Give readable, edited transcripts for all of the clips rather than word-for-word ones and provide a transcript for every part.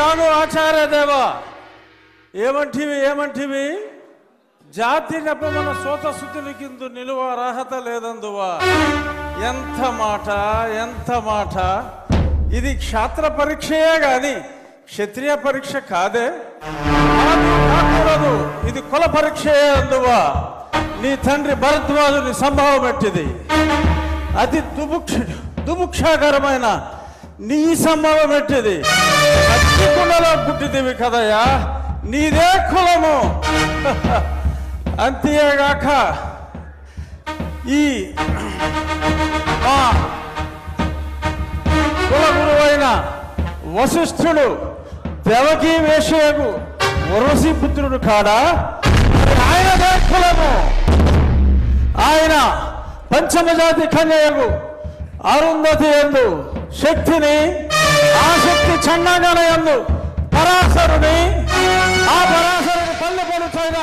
కాదు ఆచార్య దేవా. ఏమంటివి జాతి నెపమన సోత శుద్ధునికిందు నిలువ అర్హత లేదందువా. ఎంత మాట ఇది క్షాత్ర పరీక్షయే గాని క్షత్రియ పరీక్ష కాదే. కాకూడదు, ఇది కుల పరీక్షయే అందువా. నీ తండ్రి భరద్వాజుని సంభవం ఎట్టిది. అతి దుముక్షాకరమైన నీ సంభవం ఎట్టిది. కుండలో పుట్టిదివి కదయ్యా, నీదే కులము. అంతేగాక ఈ కుల గురువైన వశిష్ఠుడు దేవకీ వేషయకు ఉర్వశీ పుత్రుడు కాడా. ఆయనదే కులము. ఆయన పంచమజాతి కన్యకు అరుంధతి యందు శక్తిని, ఆ శక్తి చండాగణ యందు పరాశరుని, ఆ పరాశరుని పల్లె పలుచైన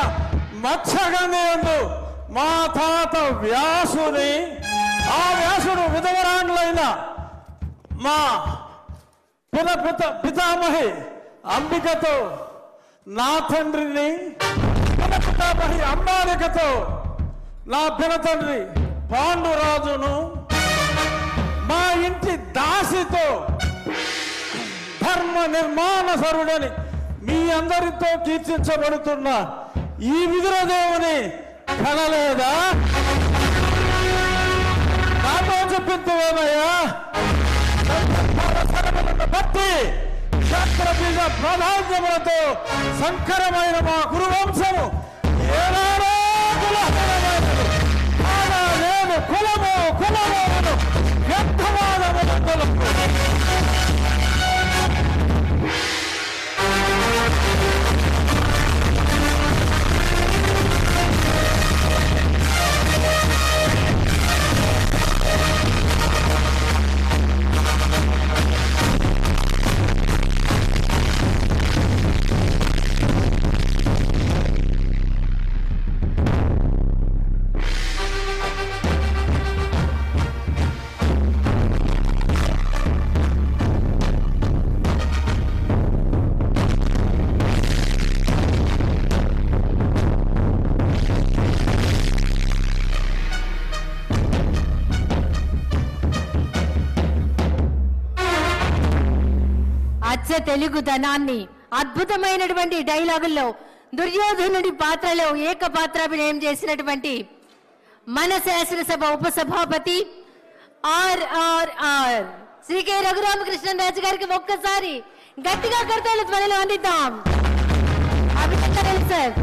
మత్స్యగంధి యందు మా తాత వ్యాసుని, ఆ వ్యాసుడు విధవరాండ్లైన మా పితామహి అంబికతో నా తండ్రిని, పితామహి అంబాలికతో నా పినతండ్రి పాండురాజును, మా ఇంటి దాసితో ధర్మ నిర్మాణ సరుడని మీ అందరితో కీర్తించబడుతున్న ఈ విదురదేవుని కనలేదా? నాతో చెప్పిందేమయ్యా. భక్తి క్షత్రబీజ ప్రాధాన్యములతో సంకరమైన మా కురువంశము ఏనాడో కులము వ్యర్థవాదములు. తెలుగుదనాన్ని అద్భుతమైనటువంటి డైలాగుల్లో దుర్యోధనుడి పాత్రలో ఏకపాత్రాభినయం చేసినటువంటి మన శాసనసభ ఉపసభాపతి ఆర్ఆర్ఆర్ శ్రీ కె రఘురామకృష్ణరాజు గారికి ఒక్కసారి గట్టిగా కర్తవ్య ధ్వనులు అందిద్దాం. అభినందనలు సార్.